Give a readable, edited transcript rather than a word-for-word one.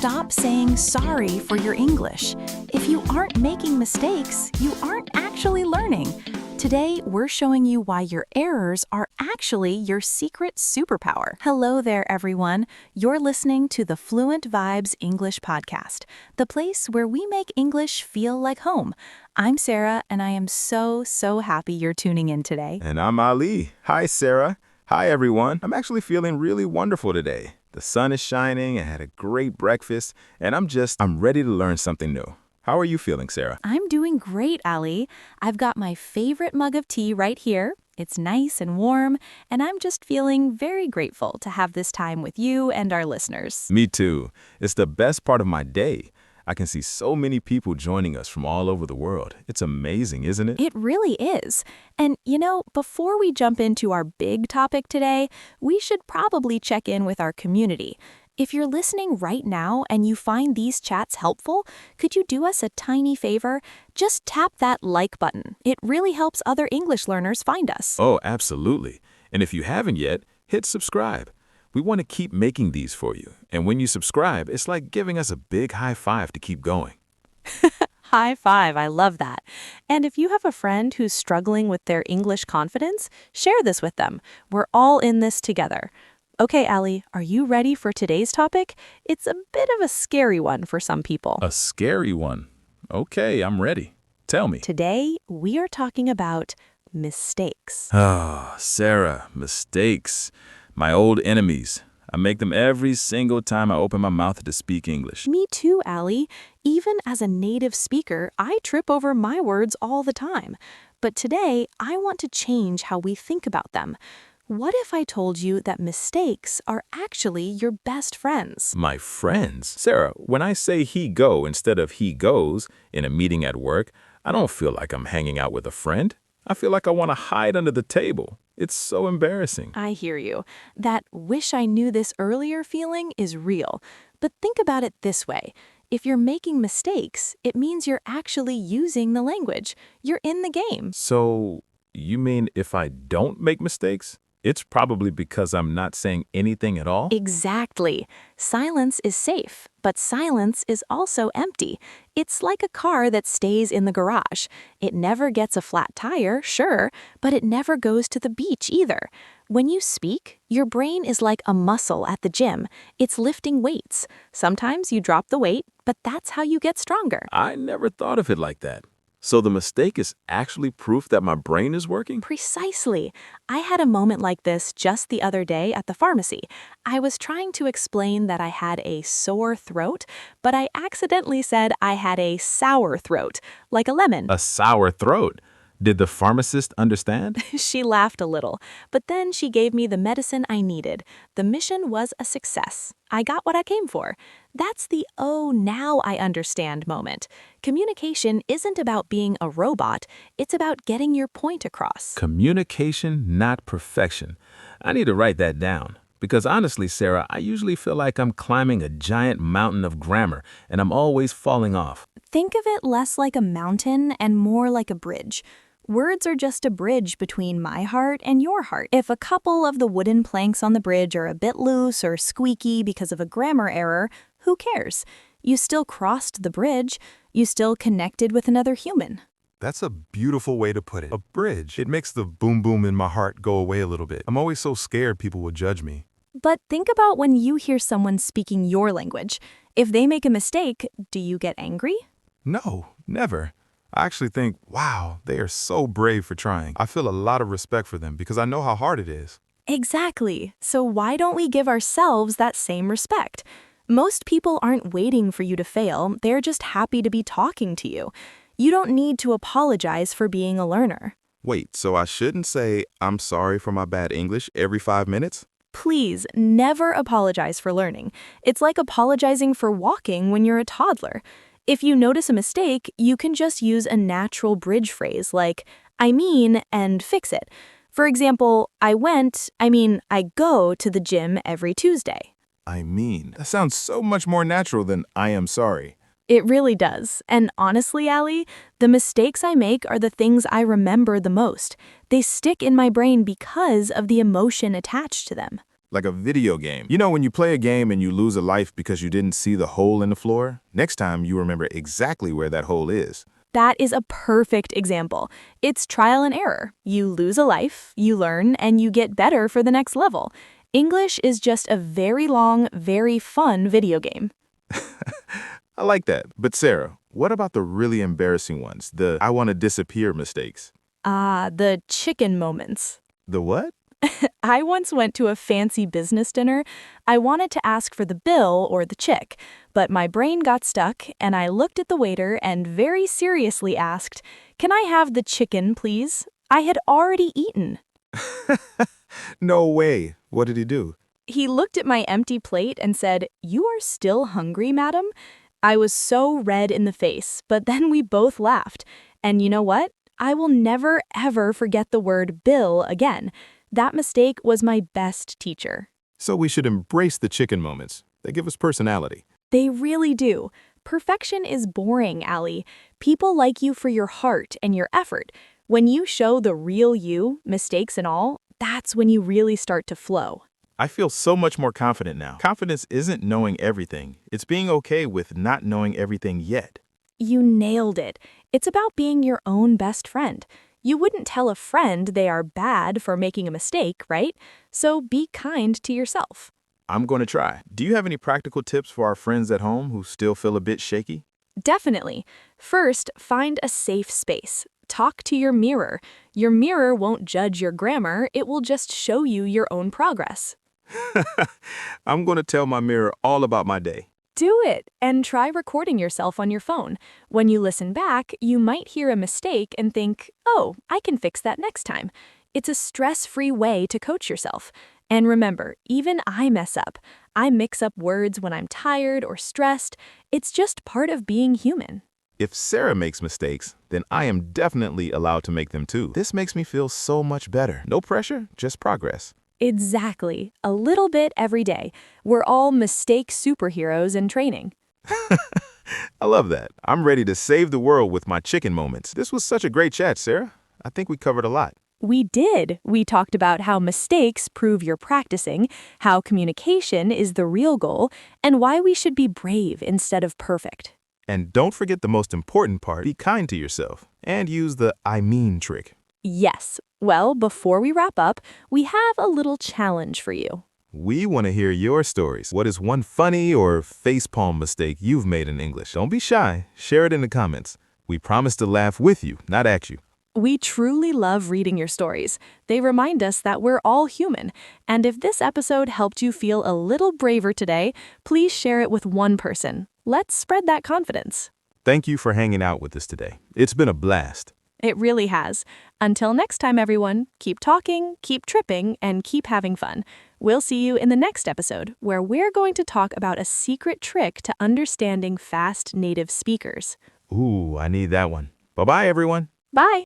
Stop saying sorry for your English. If you aren't making mistakes, you aren't actually learning. Today, we're showing you why your errors are actually your secret superpower. Hello there, everyone. You're listening to the Fluent Vibes English podcast, the place where we make English feel like home. I'm Sarah, and I am so happy you're tuning in today. And I'm Ali. Hi, Sarah. Hi, everyone. I'm actually feeling really wonderful today. The sun is shining, I had a great breakfast, and I'm ready to learn something new. How are you feeling, Sarah? I'm doing great, Ali. I've got my favorite mug of tea right here. It's nice and warm, and I'm just feeling very grateful to have this time with you and our listeners. Me too. It's the best part of my day. I can see so many people joining us from all over the world. It's amazing, isn't it? It really is. And, before we jump into our big topic today, we should probably check in with our community. If you're listening right now and you find these chats helpful, could you do us a tiny favor? Just tap that like button. It really helps other English learners find us. Oh, absolutely. And if you haven't yet, hit subscribe. We want to keep making these for you. And when you subscribe, it's like giving us a big high five to keep going. High five, I love that. And if you have a friend who's struggling with their English confidence, share this with them. We're all in this together. Okay, Ali, are you ready for today's topic? It's a bit of a scary one for some people. A scary one. Okay, I'm ready. Tell me. Today, we are talking about mistakes. Ah, Sarah, mistakes. My old enemies. I make them every single time I open my mouth to speak English. Me too, Ali. Even as a native speaker, I trip over my words all the time. But today, I want to change how we think about them. What if I told you that mistakes are actually your best friends? My friends? Sarah, when I say he go instead of he goes in a meeting at work, I don't feel like I'm hanging out with a friend. I feel like I want to hide under the table. It's so embarrassing. I hear you. That wish I knew this earlier feeling is real. But think about it this way. If you're making mistakes, it means you're actually using the language. You're in the game. So, you mean if I don't make mistakes? It's probably because I'm not saying anything at all? Exactly. Silence is safe, but silence is also empty. It's like a car that stays in the garage. It never gets a flat tire, sure, but it never goes to the beach either. When you speak, your brain is like a muscle at the gym. It's lifting weights. Sometimes you drop the weight, but that's how you get stronger. I never thought of it like that. So the mistake is actually proof that my brain is working? Precisely. I had a moment like this just the other day at the pharmacy. I was trying to explain that I had a sore throat, but I accidentally said I had a sour throat, like a lemon. A sour throat? Did the pharmacist understand? She laughed a little, but then she gave me the medicine I needed. The mission was a success. I got what I came for. That's the "oh, now I understand" moment. Communication isn't about being a robot. It's about getting your point across. Communication, not perfection. I need to write that down. Because honestly, Sarah, I usually feel like I'm climbing a giant mountain of grammar, and I'm always falling off. Think of it less like a mountain and more like a bridge. Words are just a bridge between my heart and your heart. If a couple of the wooden planks on the bridge are a bit loose or squeaky because of a grammar error, who cares? You still crossed the bridge. You still connected with another human. That's a beautiful way to put it. A bridge. It makes the boom boom in my heart go away a little bit. I'm always so scared people will judge me. But think about when you hear someone speaking your language. If they make a mistake, do you get angry? No, never. I actually think, wow, they are so brave for trying. I feel a lot of respect for them because I know how hard it is. Exactly. So why don't we give ourselves that same respect? Most people aren't waiting for you to fail. They're just happy to be talking to you. You don't need to apologize for being a learner. Wait, so I shouldn't say, I'm sorry for my bad English every 5 minutes? Please never apologize for learning. It's like apologizing for walking when you're a toddler. If you notice a mistake, you can just use a natural bridge phrase like, I mean, and fix it. For example, I go to the gym every Tuesday. That sounds so much more natural than I am sorry. It really does. And honestly, Ali, the mistakes I make are the things I remember the most. They stick in my brain because of the emotion attached to them. Like a video game. You know, when you play a game and you lose a life because you didn't see the hole in the floor, next time you remember exactly where that hole is. That is a perfect example. It's trial and error. You lose a life, you learn, and you get better for the next level. English is just a very long, very fun video game. I like that. But Sarah, what about the really embarrassing ones? The I want to disappear mistakes. The chicken moments. The what? I once went to a fancy business dinner. I wanted to ask for the bill or the chick, but my brain got stuck and I looked at the waiter and very seriously asked, "Can I have the chicken, please?" I had already eaten. No way. What did he do? He looked at my empty plate and said, "You are still hungry, madam?" I was so red in the face, but then we both laughed. And you know what? I will never, ever forget the word bill again. That mistake was my best teacher. So we should embrace the chicken moments. They give us personality. They really do. Perfection is boring, Allie. People like you for your heart and your effort. When you show the real you, mistakes and all, that's when you really start to flow. I feel so much more confident now. Confidence isn't knowing everything. It's being okay with not knowing everything yet. You nailed it. It's about being your own best friend. You wouldn't tell a friend they are bad for making a mistake, right? So be kind to yourself. I'm going to try. Do you have any practical tips for our friends at home who still feel a bit shaky? Definitely. First, find a safe space. Talk to your mirror. Your mirror won't judge your grammar, it will just show you your own progress. I'm going to tell my mirror all about my day. Do it, and try recording yourself on your phone. When you listen back, you might hear a mistake and think, "Oh, I can fix that next time." It's a stress-free way to coach yourself. And remember, even I mess up. I mix up words when I'm tired or stressed. It's just part of being human. If Sarah makes mistakes, then I am definitely allowed to make them too. This makes me feel so much better. No pressure, just progress. Exactly. A little bit every day. We're all mistake superheroes in training. I love that. I'm ready to save the world with my chicken moments. This was such a great chat, Sarah. I think we covered a lot. We did. We talked about how mistakes prove you're practicing, how communication is the real goal, and why we should be brave instead of perfect. And don't forget the most important part, be kind to yourself and use the I mean trick. Yes. Well, before we wrap up, we have a little challenge for you. We want to hear your stories. What is one funny or facepalm mistake you've made in English? Don't be shy. Share it in the comments. We promise to laugh with you, not at you. We truly love reading your stories. They remind us that we're all human. And if this episode helped you feel a little braver today, please share it with one person. Let's spread that confidence. Thank you for hanging out with us today. It's been a blast. It really has. Until next time, everyone, keep talking, keep tripping, and keep having fun. We'll see you in the next episode, where we're going to talk about a secret trick to understanding fast native speakers. Ooh, I need that one. Bye-bye, everyone. Bye!